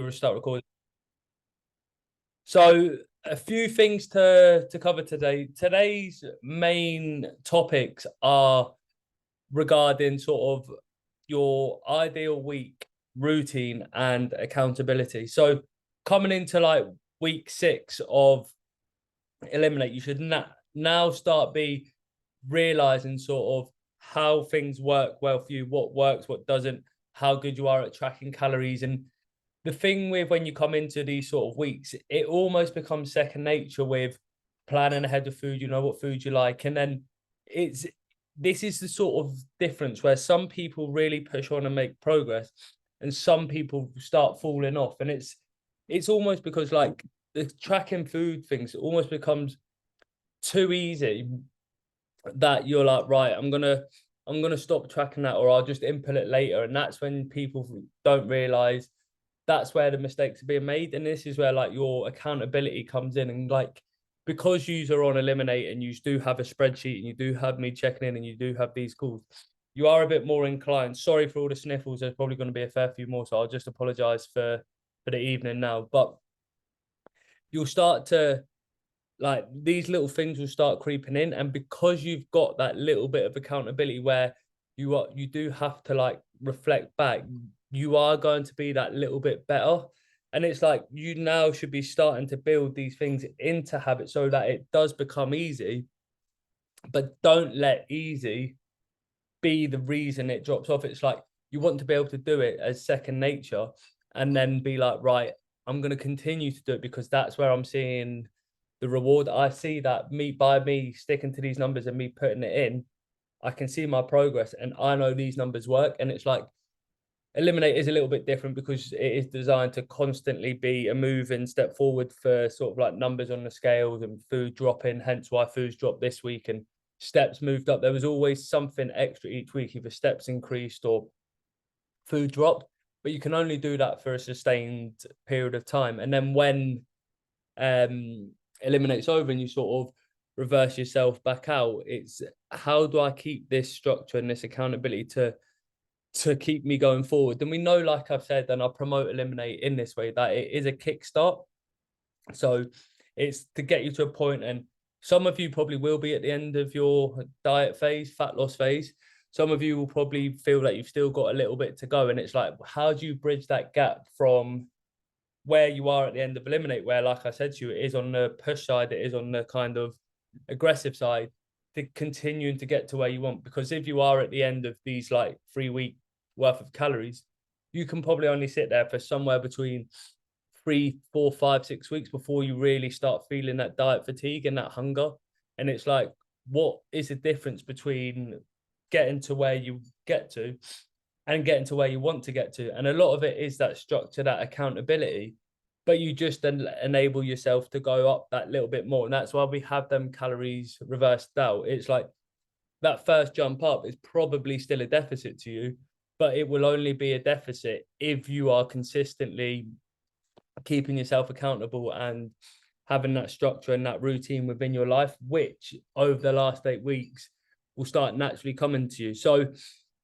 We'll start recording. So a few things to cover today. Today's main topics are regarding sort of your ideal week routine and accountability. So coming into like week 6 of Eliminate, you should now start be realizing sort of how things work well for you, what works, what doesn't, how good you are at tracking calories. And the thing with when you come into these sort of weeks, it almost becomes second nature with planning ahead of food. You know what food you like, and then this is the sort of difference where some people really push on and make progress, and some people start falling off. And it's almost because like the tracking food things, it almost becomes too easy that you're like, right, I'm gonna stop tracking that, or I'll just input it later. And that's when people don't realize that's where the mistakes are being made. And this is where like your accountability comes in. And like, because you are on Eliminate and you do have a spreadsheet and you do have me checking in and you do have these calls, you are a bit more inclined. Sorry for all the sniffles. There's probably going to be a fair few more, so I'll just apologize for the evening now. But you'll start to like, these little things will start creeping in. And because you've got that little bit of accountability where you do have to like reflect back, you are going to be that little bit better. And it's like, you now should be starting to build these things into habits so that it does become easy. But don't let easy be the reason it drops off. It's like, you want to be able to do it as second nature, and then be like, right, I'm going to continue to do it because that's where I'm seeing the reward. I see that me sticking to these numbers and me putting it in, I can see my progress, and I know these numbers work. And it's like, Eliminate is a little bit different because it is designed to constantly be a moving step forward for sort of like numbers on the scales and food dropping, hence why foods dropped this week and steps moved up. There was always something extra each week, either steps increased or food dropped, but you can only do that for a sustained period of time. And then when Eliminate's over and you sort of reverse yourself back out, it's how do I keep this structure and this accountability to keep me going forward? And we know, like I've said, and I promote Eliminate in this way, that it is a kickstart. So it's to get you to a point, and some of you probably will be at the end of your diet phase, fat loss phase. Some of you will probably feel that you've still got a little bit to go. And it's like, how do you bridge that gap from where you are at the end of Eliminate, where, like I said to you, it is on the push side, it is on the kind of aggressive side, to continuing to get to where you want? Because if you are at the end of these like 3 week worth of calories, you can probably only sit there for somewhere between 3, 4, 5, 6 weeks before you really start feeling that diet fatigue and that hunger. And it's like, what is the difference between getting to where you get to and getting to where you want to get to? And a lot of it is that structure, that accountability, but you just then enable yourself to go up that little bit more. And that's why we have them calories reversed out. It's like that first jump up is probably still a deficit to you, but it will only be a deficit if you are consistently keeping yourself accountable and having that structure and that routine within your life, which over the last 8 weeks will start naturally coming to you. So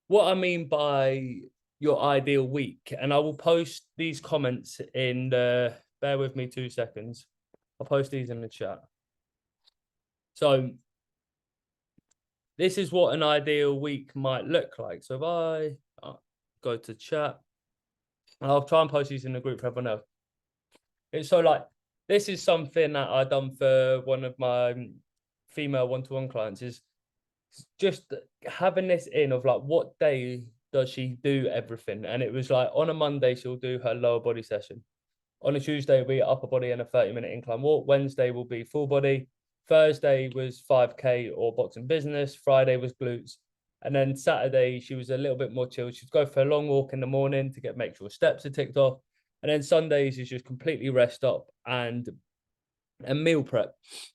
what I mean by your ideal week, and I will post these comments in the, bear with me 2 seconds, I'll post these in the chat. So this is what an ideal week might look like. So if I go to chat, and I'll try and post these in the group for everyone else. It's so like, this is something that I've done for one of my female one-to-one clients, is just having this in of like, what day does she do everything? And it was like, on a Monday, she'll do her lower body session. On a Tuesday, it'll be upper body and a 30-minute incline walk. Wednesday will be full body. Thursday was 5K or boxing business. Friday was glutes. And then Saturday, she was a little bit more chill. She'd go for a long walk in the morning to make sure steps are ticked off. And then Sundays is just completely rest up and meal prep.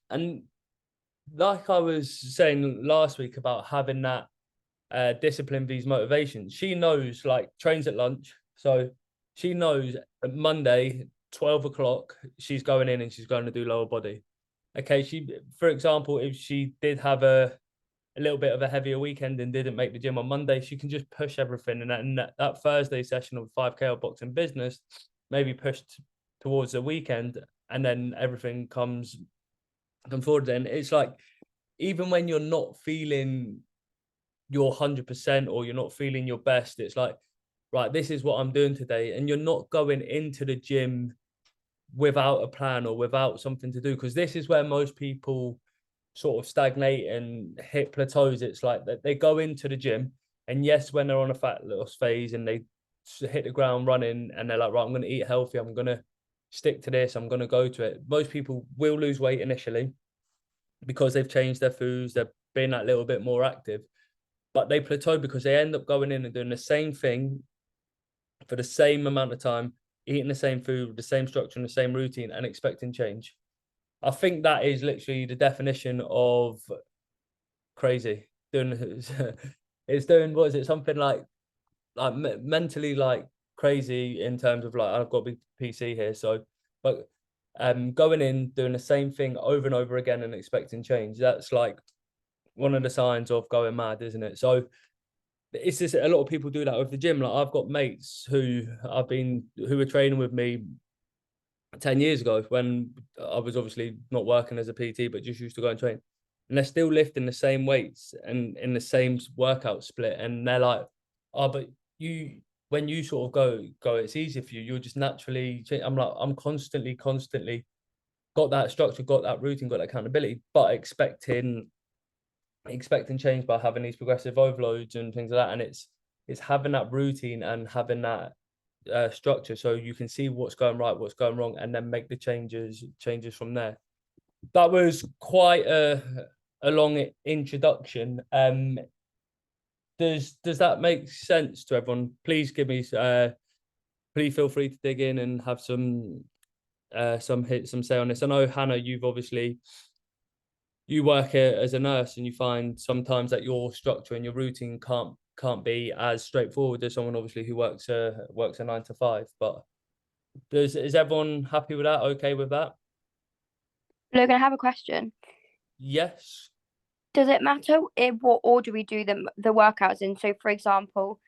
And like I was saying last week about having that discipline vs motivation, she knows, like, trains at lunch. So she knows that Monday, 12 o'clock, she's going in and she's going to do lower body. Okay, she, for example, if she did have a little bit of a heavier weekend and didn't make the gym on Monday, she can just push everything. And that Thursday session of 5K or boxing business maybe pushed towards the weekend, and then everything comes forward. Then it's like, even when you're not feeling your 100% or you're not feeling your best, it's like, right, this is what I'm doing today, and you're not going into the gym without a plan or without something to do, because this is where most people sort of stagnate and hit plateaus. It's like that they go into the gym, and yes, when they're on a fat loss phase and they hit the ground running and they're like, right, I'm going to eat healthy, I'm going to stick to this, I'm going to go to it. Most people will lose weight initially because they've changed their foods, they're being that little bit more active, but they plateau because they end up going in and doing the same thing for the same amount of time, eating the same food, the same structure and the same routine, and expecting change. I think that is literally the definition of crazy. Doing it's doing, what is it, something like mentally like crazy, in terms of like, I've got a big PC here, so but going in, doing the same thing over and over again and expecting change, that's like one of the signs of going mad, isn't it? So it's just, a lot of people do that with the gym. Like, I've got mates who were training with me 10 years ago, when I was obviously not working as a PT, but just used to go and train. And they're still lifting the same weights and in the same workout split. And they're like, oh, but when you sort of go, it's easy for you. You're just naturally, I'm like, I'm constantly got that structure, got that routine, got that accountability, but expecting change by having these progressive overloads and things like that. And it's having that routine and having that structure, so you can see what's going right, what's going wrong, and then make the changes from there. That was quite a long introduction. Does that make sense to everyone? Please give me please feel free to dig in and have some say on this. I know, Hannah, you work as a nurse, and you find sometimes that your structure and your routine can't be as straightforward as someone obviously who works a 9 to 5. But is everyone happy with that? Okay with that? Logan, I have a question. Yes. Does it matter in what order we do the workouts in? So, for example,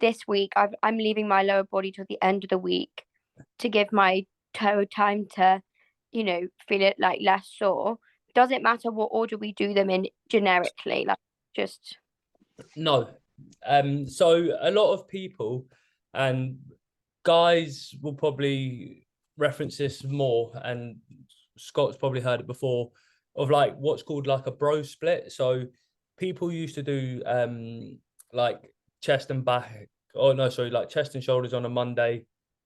this week I'm leaving my lower body till the end of the week to give my toe time to, feel it like less sore. Does it matter what order we do them in generically? Like, just No. So a lot of people, and guys will probably reference this more, and Scott's probably heard it before, of like what's called like a bro split. So people used to do like chest and back, oh no, sorry, like chest and shoulders on a Monday,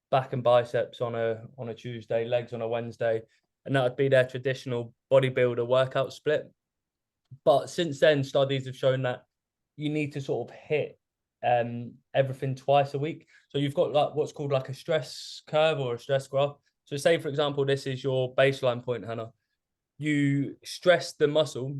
back and biceps on a Tuesday, legs on a Wednesday, and that would be their traditional bodybuilder workout split. But since then, studies have shown that you need to sort of hit everything twice a week. So you've got like what's called like a stress curve or a stress graph. So say, for example, this is your baseline point, Hannah. You stress the muscle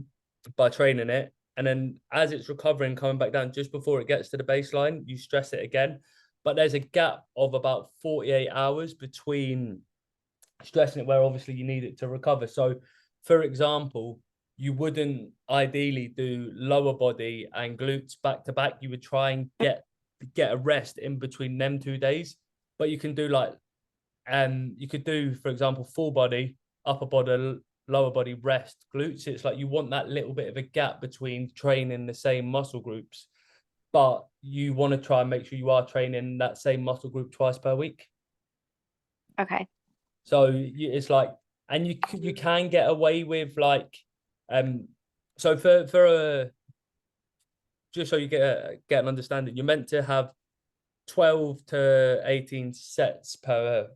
by training it, and then as it's recovering, coming back down, just before it gets to the baseline, you stress it again. But there's a gap of about 48 hours between stressing it, where obviously you need it to recover. So, for example, you wouldn't ideally do lower body and glutes back to back. You would try and get a rest in between them 2 days. But you can do like you could do, for example, full body, upper body, lower body, rest, glutes. It's like you want that little bit of a gap between training the same muscle groups, but you want to try and make sure you are training that same muscle group twice per week. okay. So it's like, and you can get away with like, so for a, just so you get an understanding, you're meant to have 12 to 18 sets per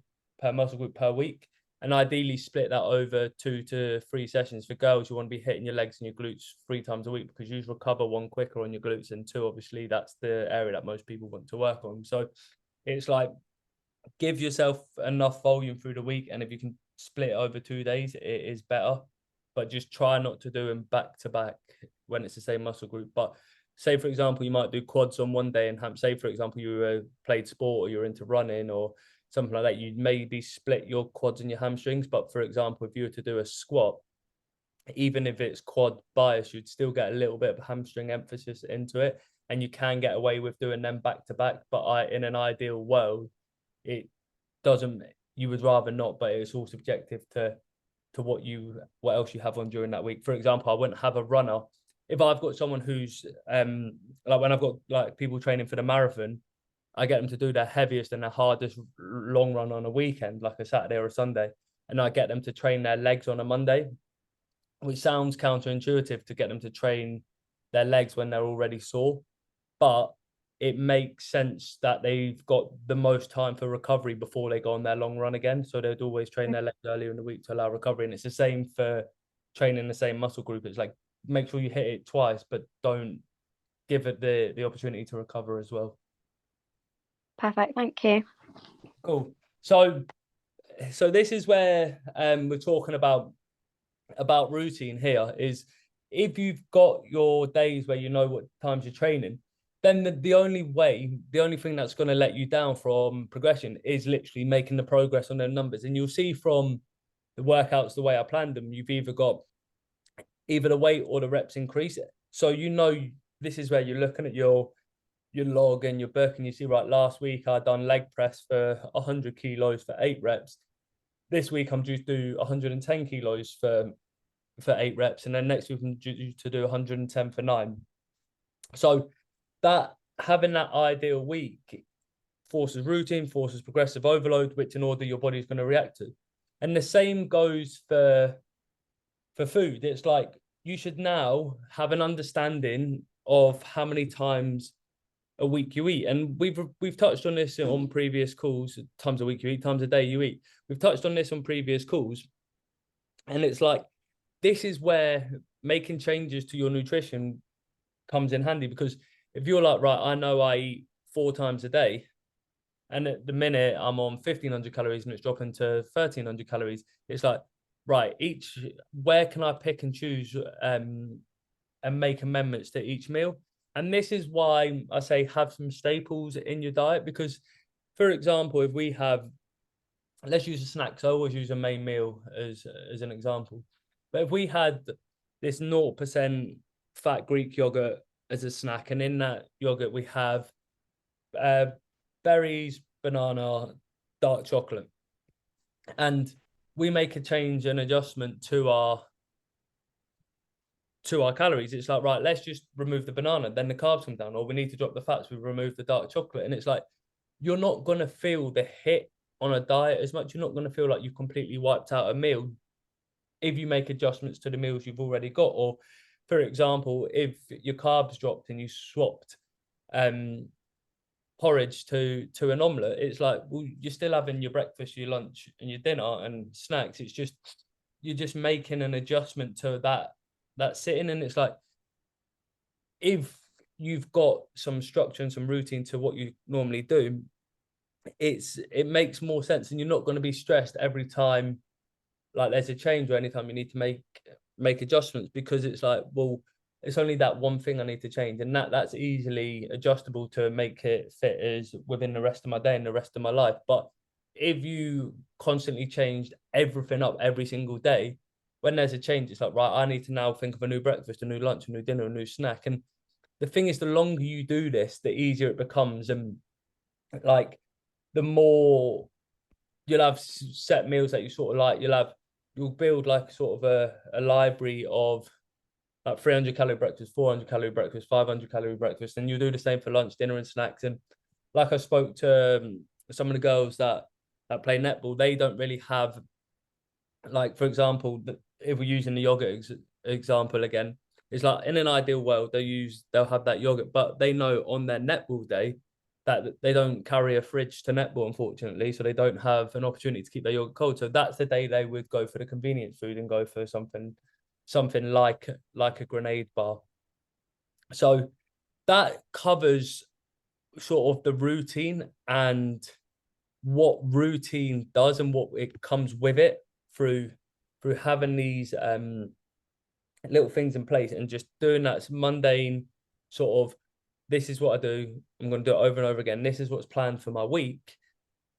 muscle group per week, and ideally split that over 2 to 3 sessions. For girls, you want to be hitting your legs and your glutes 3 times a week, because you recover 1 quicker on your glutes, and 2, obviously that's the area that most people want to work on. So it's like, give yourself enough volume through the week, and if you can split it over 2 days, it is better. But just try not to do them back to back when it's the same muscle group. But say, for example, you might do quads on one day, and say, for example, you played sport or you're into running or something like that, you'd maybe split your quads and your hamstrings. But for example, if you were to do a squat, even if it's quad bias, you'd still get a little bit of hamstring emphasis into it, and you can get away with doing them back to back. But in an ideal world, doesn't, you would rather not, but it's all subjective to what else you have on during that week. For example, I wouldn't have a runner if I've got someone who's like when I've got like people training for the marathon, I get them to do their heaviest and their hardest long run on a weekend, like a Saturday or a Sunday, and I get them to train their legs on a Monday, which sounds counterintuitive to get them to train their legs when they're already sore, but it makes sense that they've got the most time for recovery before they go on their long run again. So they'd always train their legs earlier in the week to allow recovery. And it's the same for training the same muscle group. It's like, make sure you hit it twice, but don't give it the opportunity to recover as well. Perfect. Thank you. Cool. So this is where we're talking about routine here is if you've got your days where you know what times you're training, then the only thing that's going to let you down from progression is literally making the progress on their numbers. And you'll see from the workouts, the way I planned them, you've either got either the weight or the reps increase. So this is where you're looking at your log and your book, and you see, right, last week I done leg press for 100 kilos for 8 reps. This week I'm due to do 110 kilos for 8 reps, and then next week I'm due to do 110 for 9. So that having that ideal week forces routine, forces progressive overload, which in order your body is going to react to. And the same goes for food. It's like you should now have an understanding of how many times a week you eat. And we've touched on this on previous calls, times a week you eat, times a day you eat. We've touched on this on previous calls. And it's like, this is where making changes to your nutrition comes in handy, because if you're like, right, I know I eat 4 times a day, and at the minute I'm on 1,500 calories and it's dropping to 1,300 calories, it's like, right, where can I pick and choose and make amendments to each meal? And this is why I say have some staples in your diet, because, for example, if we have, let's use a snack, so I always use a main meal as an example. But if we had this 0% fat Greek yogurt as a snack, and in that yogurt we have berries, banana, dark chocolate, and we make a change and adjustment to our calories, it's like, right, let's just remove the banana, then the carbs come down, or we need to drop the fats, we remove the dark chocolate. And it's like, you're not going to feel the hit on a diet as much. You're not going to feel like you've completely wiped out a meal if you make adjustments to the meals you've already got. Or, for example, if your carbs dropped and you swapped porridge to an omelette, it's like, well, you're still having your breakfast, your lunch, and your dinner and snacks. It's just, you're just making an adjustment to that sitting. And it's like, if you've got some structure and some routine to what you normally do, it makes more sense, and you're not going to be stressed every time like there's a change, or anytime you need to make adjustments, because it's like, well, it's only that one thing I need to change, and that's easily adjustable to make it fit as within the rest of my day and the rest of my life. But if you constantly changed everything up every single day, when there's a change, it's like, right, I need to now think of a new breakfast, a new lunch, a new dinner, a new snack. And the thing is, the longer you do this, the easier it becomes. And like, the more you'll have set meals that you sort of like, you'll build like sort of a library of like 300 calorie breakfast, 400 calorie breakfast, 500 calorie breakfast, and you do the same for lunch, dinner, and snacks. And like, I spoke to some of the girls that play netball, they don't really have, like, for example, if we're using the yogurt example again, it's like, in an ideal world they'll have that yogurt, but they know on their netball day that they don't carry a fridge to netball, unfortunately, so they don't have an opportunity to keep their yogurt cold. So that's the day they would go for the convenience food and go for something like a grenade bar. So that covers sort of the routine and what routine does and what it comes with it through having these little things in place and just doing that mundane sort of, this is what I do, I'm going to do it over and over again, this is what's planned for my week.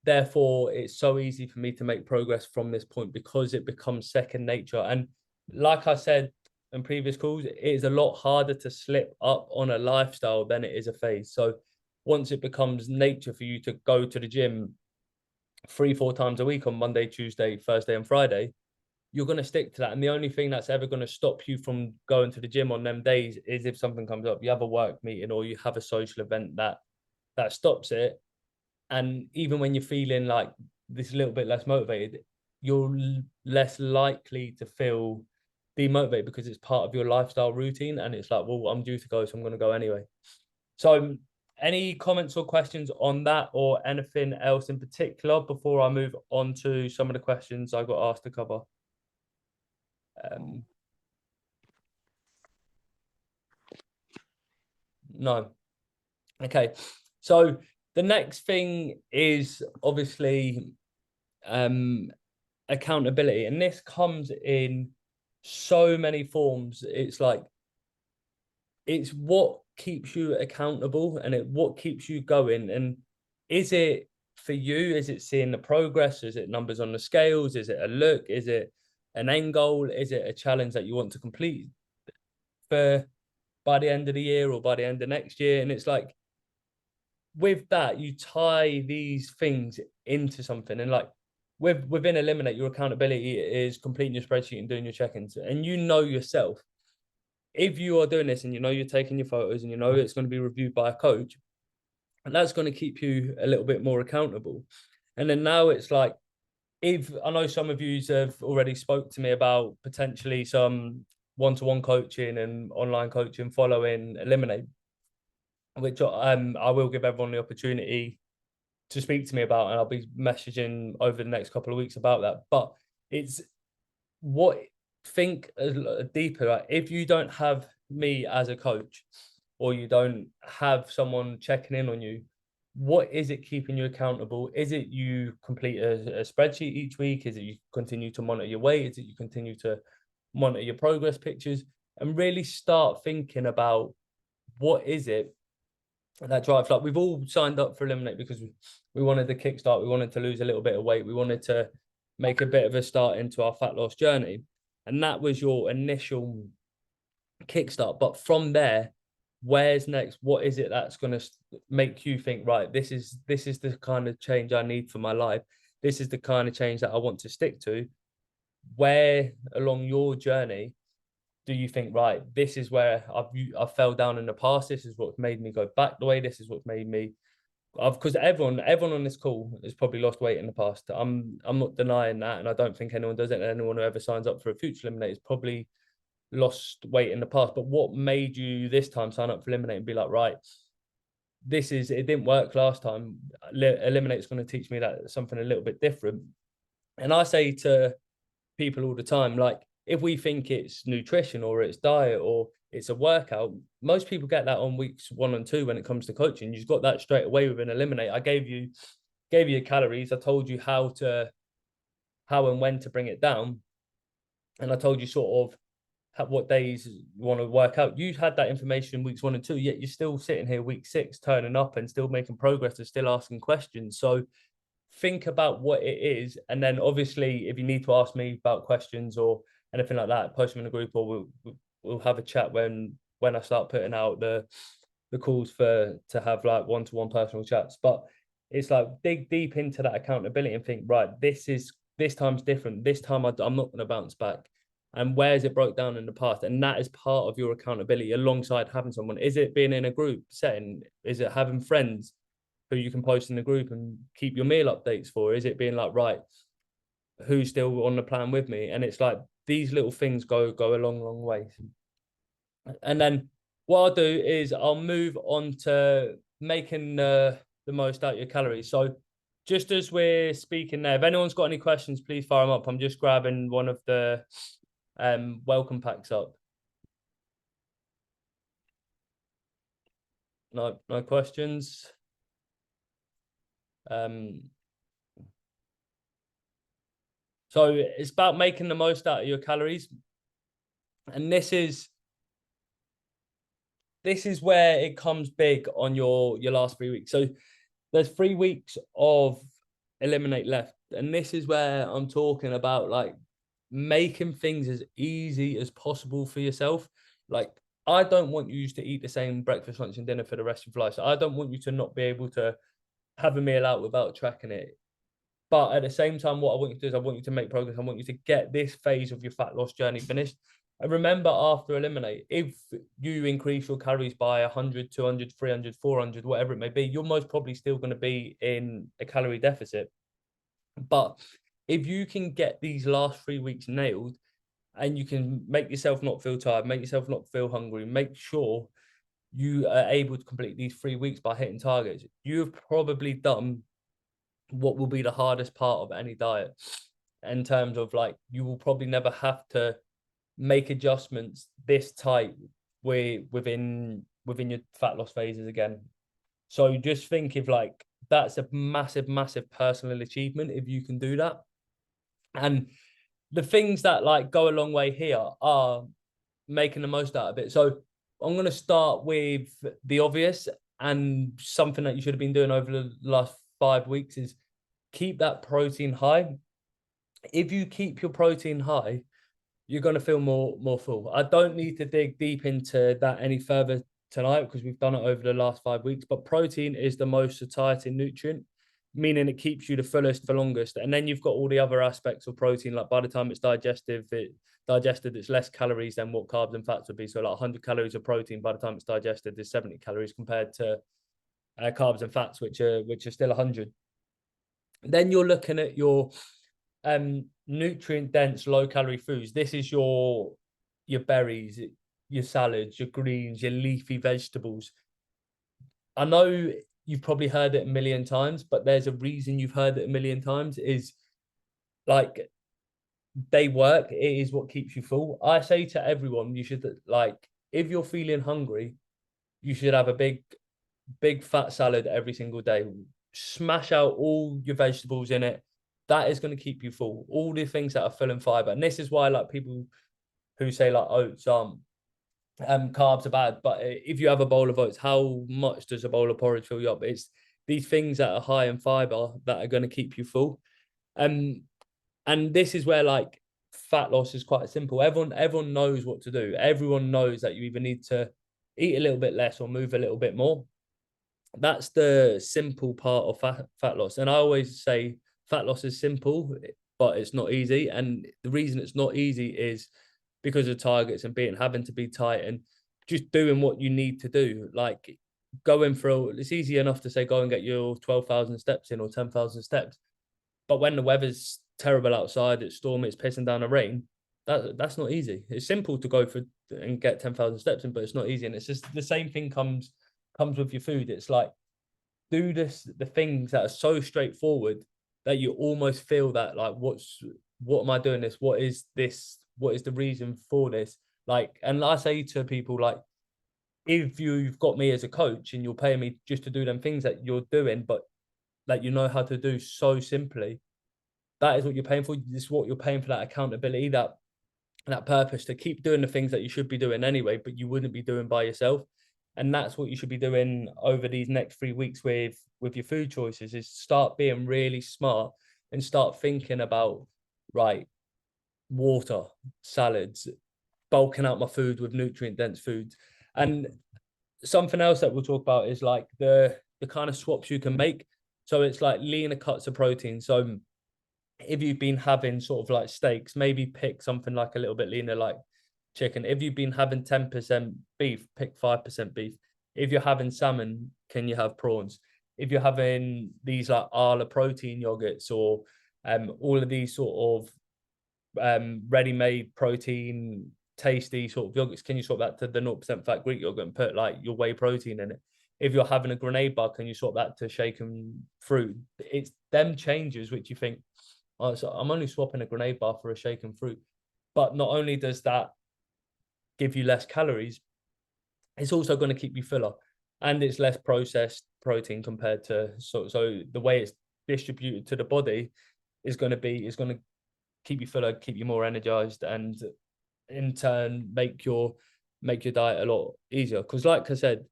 Therefore, it's so easy for me to make progress from this point, because it becomes second nature. And like I said in previous calls, it is a lot harder to slip up on a lifestyle than it is a phase. So once it becomes nature for you to go to the gym 3-4 times a week on Monday, Tuesday, Thursday, and Friday, you're going to stick to that. And the only thing that's ever going to stop you from going to the gym on them days is if something comes up, you have a work meeting or you have a social event that stops it. And even when you're feeling like this little bit less motivated, you're less likely to feel demotivated because it's part of your lifestyle routine. And it's like, well, I'm due to go, so I'm going to go anyway. So any comments or questions on that or anything else in particular before I move on to some of the questions I got asked to cover? No. Okay. So the next thing is obviously accountability, and this comes in so many forms. It's like it's what keeps you accountable and what keeps you going. And is it for you? Is it seeing the progress? Is it numbers on the scales? Is it a look? Is it an end goal? Is it a challenge that you want to complete for by the end of the year or by the end of next year? And it's like with that, you tie these things into something. And like within ELIMIN8, your accountability is completing your spreadsheet and doing your check-ins. And you know yourself, if you are doing this and you know you're taking your photos and you know it's going to be reviewed by a coach, and that's going to keep you a little bit more accountable. And then now it's like, if I know some of you have already spoke to me about potentially some one-to-one coaching and online coaching following ELIMIN8, which I will give everyone the opportunity to speak to me about, and I'll be messaging over the next couple of weeks about that. But it's what think deeper. Like if you don't have me as a coach, or you don't have someone checking in on you, what is it keeping you accountable? Is it you complete a spreadsheet each week? Is it you continue to monitor your weight? Is it you continue to monitor your progress pictures? And really start thinking about what is it that drives. Like we've all signed up for ELIMIN8 because we wanted the kickstart. We wanted to lose a little bit of weight. We wanted to make a bit of a start into our fat loss journey. And that was your initial kickstart. But from there, where's next? What is it that's going to make you think, right, this is the kind of change I need for my life. This is the kind of change that I want to stick to. Where along your journey do you think, right, this is where I fell down in the past. This is what's made me go back the way. This is what's made me, because everyone on this call has probably lost weight in the past. I'm not denying that, and I don't think anyone does it. And anyone who ever signs up for a future ELIMIN8 has probably lost weight in the past. But what made you this time sign up for ELIMIN8 and be like, right, it didn't work last time. ELIMIN8 is going to teach me that something a little bit different. And I say to people all the time, like, if we think it's nutrition or it's diet or it's a workout, most people get that on weeks 1 and 2 when it comes to coaching. You've got that straight away within ELIMIN8. I gave you your calories. I told you how and when to bring it down. And I told you sort of what days you want to work out. You had that information weeks 1 and 2, yet you're still sitting here week 6, turning up and still making progress and still asking questions. So think about what it is. And then obviously, if you need to ask me about questions or anything like that, post them in the group, or we'll have a chat when I start putting out the calls to have like one-to-one personal chats. But it's like dig deep into that accountability and think, right, this time's different. This time I'm not going to bounce back. And where's it broke down in the past? And that is part of your accountability alongside having someone. Is it being in a group setting? Is it having friends who you can post in the group and keep your meal updates for? Is it being like, right, who's still on the plan with me? And it's like these little things go a long way. And then what I'll do is I'll move on to making the most out of your calories. So just as we're speaking there, if anyone's got any questions, please fire them up. I'm just grabbing one of the welcome packs up. No questions. So it's about making the most out of your calories. And this is where it comes big on your last 3 weeks. So there's 3 weeks of ELIMIN8 left. And this is where I'm talking about like making things as easy as possible for yourself. Like, I don't want you to eat the same breakfast, lunch, and dinner for the rest of your life. So I don't want you to not be able to have a meal out without tracking it. But at the same time, what I want you to do is I want you to make progress. I want you to get this phase of your fat loss journey finished. And remember, after Eliminate, if you increase your calories by 100, 200, 300, 400, whatever it may be, you're most probably still going to be in a calorie deficit. But if you can get these last 3 weeks nailed, and you can make yourself not feel tired, make yourself not feel hungry, make sure you are able to complete these 3 weeks by hitting targets, you have probably done what will be the hardest part of any diet, in terms of like, you will probably never have to make adjustments this tight within your fat loss phases again. So just think, if like, that's a massive personal achievement if you can do that. And the things that like go a long way here are making the most out of it. So I'm going to start with the obvious, and something that you should have been doing over the last 5 weeks is keep that protein high. If you keep your protein high, you're going to feel more full. I don't need to dig deep into that any further tonight, because we've done it over the last 5 weeks, but protein is the most satiety nutrient, meaning it keeps you the fullest for longest. And then you've got all the other aspects of protein, like by the time it's digested, it's less calories than what carbs and fats would be. So like 100 calories of protein, by the time it's digested, there's 70 calories, compared to carbs and fats, which are still 100. Then you're looking at your nutrient dense, low calorie foods. This is your berries, your salads, your greens, your leafy vegetables. I know you've probably heard it a million times, but there's a reason you've heard it a million times, is like, they work. It is what keeps you full. I say to everyone, you should, like, if you're feeling hungry, you should have a big fat salad every single day. Smash out all your vegetables in it. That is going to keep you full. All the things that are full in fiber. And this is why, like, people who say like oats carbs are bad, but if you have a bowl of oats, how much does a bowl of porridge fill you up? It's these things that are high in fiber that are going to keep you full. And this is where, like, fat loss is quite simple. Everyone knows what to do. Everyone knows that you either need to eat a little bit less or move a little bit more. That's the simple part of fat loss. And I always say fat loss is simple, but it's not easy. And the reason it's not easy is because of targets and having to be tight and just doing what you need to do. Like, going through, it's easy enough to say, go and get your 12,000 steps in or 10,000 steps. But when the weather's terrible outside, it's stormy, it's pissing down the rain, that's not easy. It's simple to go for and get 10,000 steps in, but it's not easy. And it's just the same thing comes with your food. It's like, do the things that are so straightforward that you almost feel that, like, what am I doing this? What is this? What is the reason for this? Like, and I say to people, like, if you've got me as a coach and you're paying me just to do them things that you're doing, but that you know how to do so simply, that is what you're paying for. This is what you're paying for, that accountability, that purpose to keep doing the things that you should be doing anyway, but you wouldn't be doing by yourself. And that's what you should be doing over these next 3 weeks with your food choices, is start being really smart and start thinking about, right, water, salads, bulking out my food with nutrient dense foods. And something else that we'll talk about is like the kind of swaps you can make. So it's like leaner cuts of protein. So if you've been having sort of like steaks, maybe pick something like a little bit leaner, like chicken. If you've been having 10% beef, pick 5% beef. If you're having salmon, can you have prawns? If you're having these like Arla protein yogurts, or all of these sort of ready-made protein tasty sort of yogurts, can you swap that to the 0% fat Greek yogurt and put like your whey protein in it? If you're having a grenade bar, can you swap that to shaken fruit? It's them changes which you think, oh, so I'm only swapping a grenade bar for a shaken fruit. But not only does that give you less calories, it's also going to keep you fuller, and it's less processed protein compared to, so the way it's distributed to the body is going to keep you fuller, keep you more energized, and in turn make your diet a lot easier. Because like I said,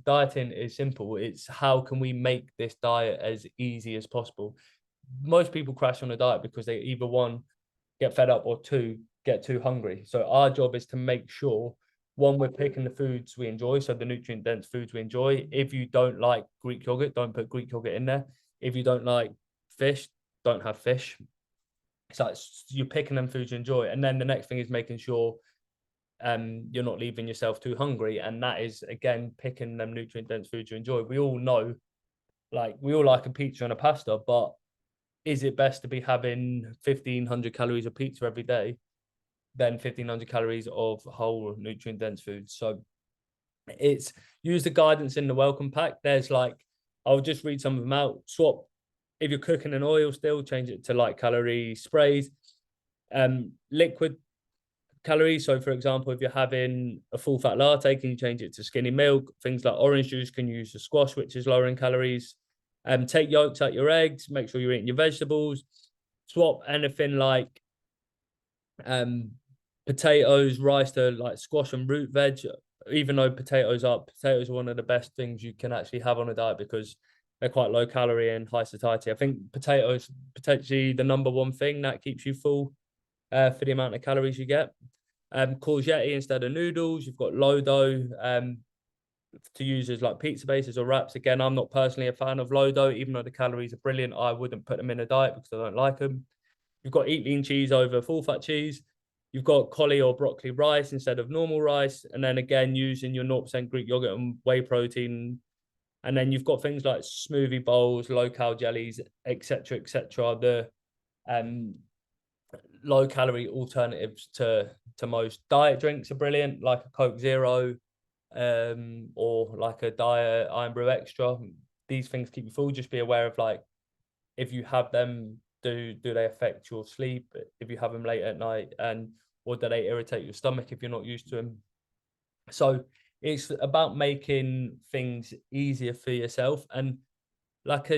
dieting is simple. It's how can we make this diet as easy as possible. Most people crash on a diet because they either, one, get fed up, or two, get too hungry. So our job is to make sure, one, we're picking the foods we enjoy, so the nutrient dense foods we enjoy. If you don't like Greek yogurt, don't put Greek yogurt in there. If you don't like fish, don't have fish. It's like you're picking them foods you enjoy. And then the next thing is making sure you're not leaving yourself too hungry. And that is, again, picking them nutrient-dense foods you enjoy. We all know, like, we all like a pizza and a pasta, but is it best to be having 1,500 calories of pizza every day than 1,500 calories of whole nutrient-dense foods? So it's use the guidance in the welcome pack. There's like, I'll just read some of them out. Swap, if you're cooking in oil still, change it to light calorie sprays. Liquid calories. So for example, if you're having a full fat latte, can you change it to skinny milk? Things like orange juice, can you use a squash, which is lower in calories. Take yolks out your eggs, make sure you're eating your vegetables. Swap anything like potatoes, rice to like squash and root veg. Even though potatoes are one of the best things you can actually have on a diet because they're quite low calorie and high satiety. I think potatoes potentially the number one thing that keeps you full for the amount of calories you get. Courgette instead of noodles. You've got low dough to use as like pizza bases or wraps. Again, I'm not personally a fan of low dough, even though the calories are brilliant. I wouldn't put them in a diet because I don't like them. You've got eat lean cheese over full fat cheese. You've got cauli or broccoli rice instead of normal rice. And then again, using your 0% Greek yogurt and whey protein. And then you've got things like smoothie bowls, low-cal jellies, etc., etc. The low-calorie alternatives to most diet drinks are brilliant, like a Coke Zero, or like a Diet Iron Brew Extra. These things keep you full. Just be aware of like if you have them, do they affect your sleep? If you have them late at night, and or do they irritate your stomach if you're not used to them? So it's about making things easier for yourself. And like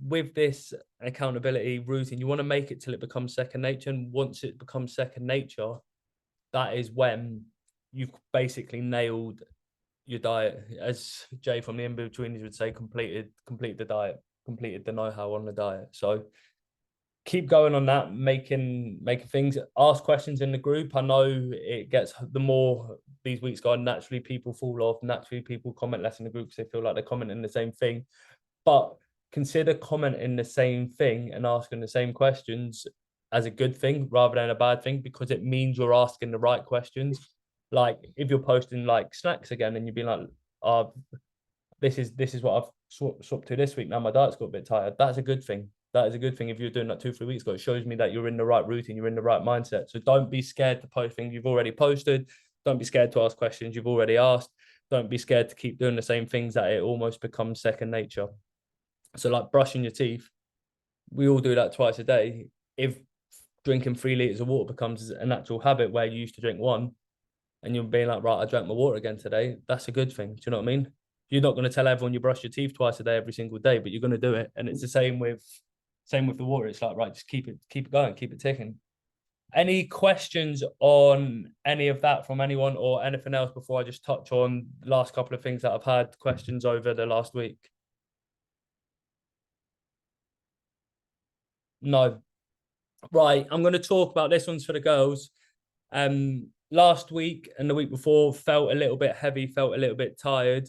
with this accountability routine, you want to make it till it becomes second nature. And once it becomes second nature, that is when you've basically nailed your diet. As Jay from the In-Betweeners would say, completed the diet, completed the know-how on the diet. So keep going on that, making things, ask questions in the group. I know it gets, the more these weeks go on, naturally people fall off, naturally people comment less in the group because they feel like they're commenting the same thing. But consider commenting the same thing and asking the same questions as a good thing rather than a bad thing, because it means you're asking the right questions. Like if you're posting like snacks again and you'd be like, this is what I've swapped to this week, now my diet's got a bit tired, that's a good thing. That is a good thing. If you're doing that 2-3 weeks ago, it shows me that you're in the right routine, you're in the right mindset. So don't be scared to post things you've already posted. Don't be scared to ask questions you've already asked. Don't be scared to keep doing the same things that it almost becomes second nature. So like brushing your teeth, we all do that twice a day. If drinking 3 liters of water becomes a natural habit where you used to drink one, and you're being like, right, I drank my water again today, that's a good thing. Do you know what I mean? You're not going to tell everyone you brush your teeth twice a day every single day, but you're going to do it. And it's the same with the water. It's like, right, just keep it going, keep it ticking. Any questions on any of that from anyone or anything else before I just touch on the last couple of things that I've had questions over the last week? No. Right, I'm going to talk about this one's for the girls. Last week and the week before felt a little bit heavy, felt a little bit tired.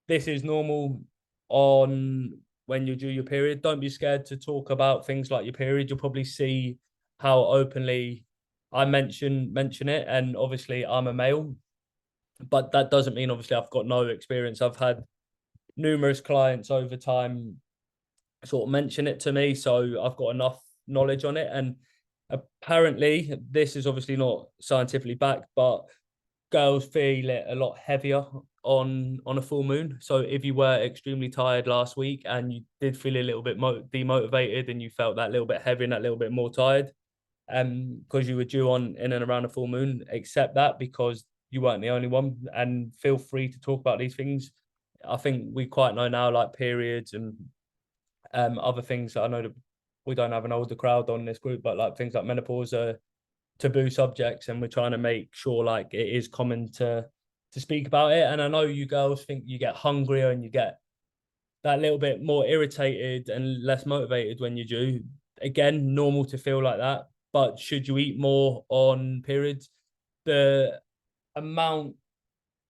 This is normal on when you do your period. Don't be scared to talk about things like your period. You'll probably see how openly I mention it. And obviously I'm a male, but that doesn't mean obviously I've got no experience. I've had numerous clients over time sort of mention it to me, so I've got enough knowledge on it. And apparently this is obviously not scientifically backed, but girls feel it a lot heavier on a full moon. So if you were extremely tired last week and you did feel a little bit demotivated and you felt that little bit heavy and that little bit more tired, because you were due on in and around a full moon, accept that because you weren't the only one, and feel free to talk about these things. I think we quite know now, like periods and other things. I know that we don't have an older crowd on this group, but like things like menopause are taboo subjects, and we're trying to make sure like it is common to speak about it. And I know you girls think you get hungrier and you get that little bit more irritated and less motivated when you do. Again, normal to feel like that, but should you eat more on periods? The amount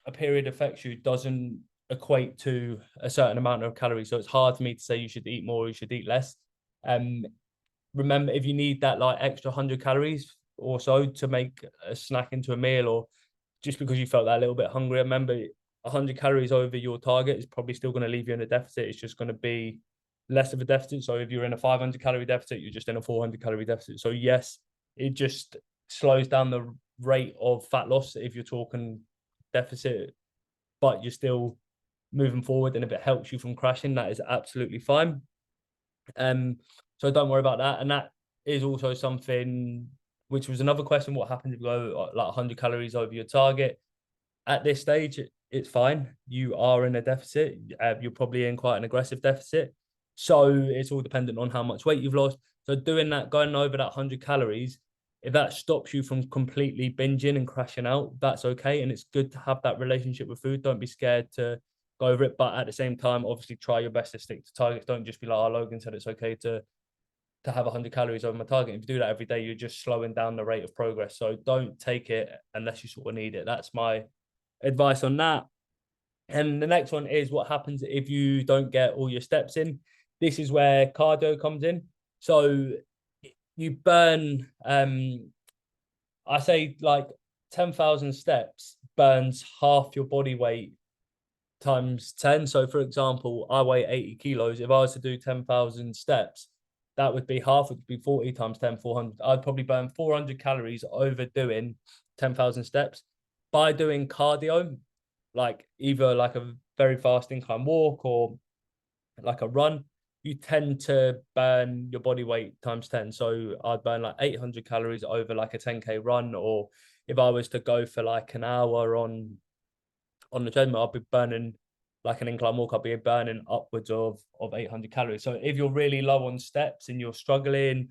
a period affects you doesn't equate to a certain amount of calories, so it's hard for me to say you should eat more or you should eat less. remember, if you need that like extra 100 calories or so to make a snack into a meal, or just because you felt that a little bit hungry, remember 100 calories over your target is probably still going to leave you in a deficit. It's just going to be less of a deficit. So if you're in a 500 calorie deficit, you're just in a 400 calorie deficit. So yes, it just slows down the rate of fat loss if you're talking deficit, but you're still moving forward. And if it helps you from crashing, that is absolutely fine. So don't worry about that. And that is also something which was another question: what happens if you go like 100 calories over your target? At this stage, it's fine. You are in a deficit. You're probably in quite an aggressive deficit. So it's all dependent on how much weight you've lost. So doing that, going over that 100 calories, if that stops you from completely binging and crashing out, that's okay. And it's good to have that relationship with food. Don't be scared to go over it. But at the same time, obviously try your best to stick to targets. Don't just be like, oh, Logan said it's okay to have 100 calories over my target. If you do that every day, you're just slowing down the rate of progress. So don't take it unless you sort of need it. That's my advice on that. And the next one is what happens if you don't get all your steps in. This is where cardio comes in. So you burn, I say like 10,000 steps burns half your body weight times 10. So for example, I weigh 80 kilos. If I was to do 10,000 steps, that would be half, would be 40 times 10, 400. I'd probably burn 400 calories over doing 10,000 steps. By doing cardio, like either like a very fast incline walk or like a run, you tend to burn your body weight times 10. So I'd burn like 800 calories over like a 10K run, or if I was to go for like an hour on the treadmill, I'll be burning like an incline walk, I'll be burning upwards of 800 calories. So if you're really low on steps and you're struggling,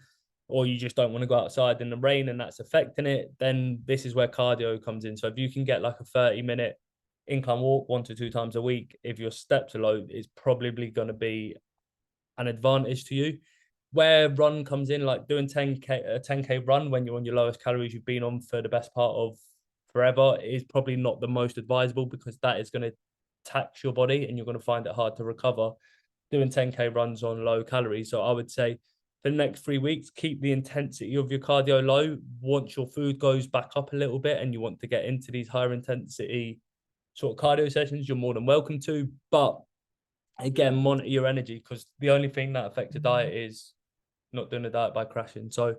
or you just don't want to go outside in the rain and that's affecting it, then this is where cardio comes in. So if you can get like a 30-minute incline walk 1 to 2 times a week, if your steps are low, it's probably going to be an advantage to you. Where run comes in, like doing a 10K run when you're on your lowest calories you've been on for the best part of forever, is probably not the most advisable, because that is going to tax your body and you're going to find it hard to recover doing 10K runs on low calories. So I would say for the next 3 weeks, keep the intensity of your cardio low. Once your food goes back up a little bit and you want to get into these higher intensity sort of cardio sessions, you're more than welcome to. But again, monitor your energy, because the only thing that affects a diet is not doing a diet by crashing. So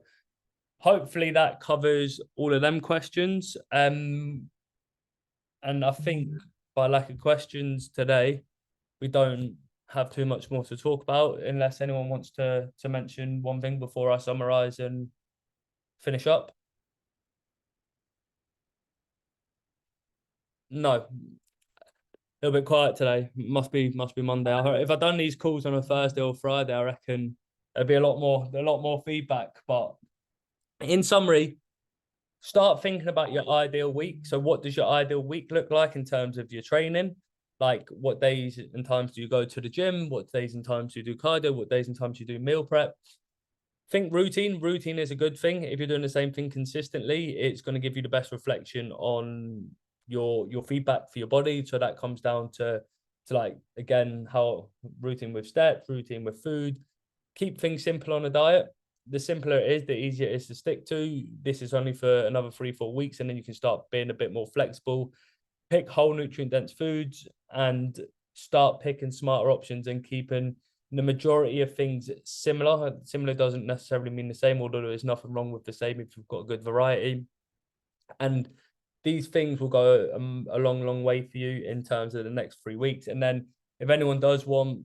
hopefully that covers all of them questions. And I think by lack of questions today, we don't have too much more to talk about, unless anyone wants to mention one thing before I summarize and finish up. No, a little bit quiet today. Must be Monday. If I'd done these calls on a Thursday or Friday, I reckon there'd be a lot more feedback. But in summary, start thinking about your ideal week. So what does your ideal week look like in terms of your training? Like what days and times do you go to the gym? What days and times do you do cardio? What days and times do you do meal prep? Think routine. Routine is a good thing. If you're doing the same thing consistently, it's going to give you the best reflection on your feedback for your body. So that comes down to like, again, how routine with steps, routine with food. Keep things simple on a diet. The simpler it is, the easier it is to stick to. This is only for another 3-4 weeks, and then you can start being a bit more flexible. Pick whole nutrient dense foods and start picking smarter options and keeping the majority of things similar. Similar doesn't necessarily mean the same, although there's nothing wrong with the same if you've got a good variety. And these things will go a long way for you in terms of the next 3 weeks. And then if anyone does want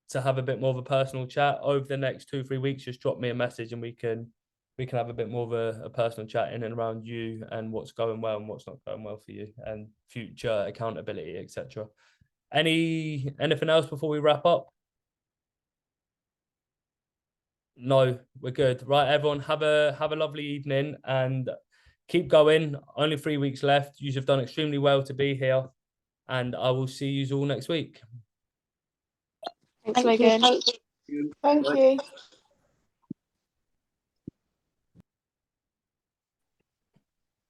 to have a bit more of a personal chat over the next 2-3 weeks, just drop me a message and we can have a bit more of a personal chat in and around you and what's going well and what's not going well for you, and future accountability, etc. Anything else before we wrap up? No, we're good. Right, everyone, have a lovely evening and keep going. Only 3 weeks left. You have done extremely well to be here, and I will see you all next week. Thanks, Logan. Thank you.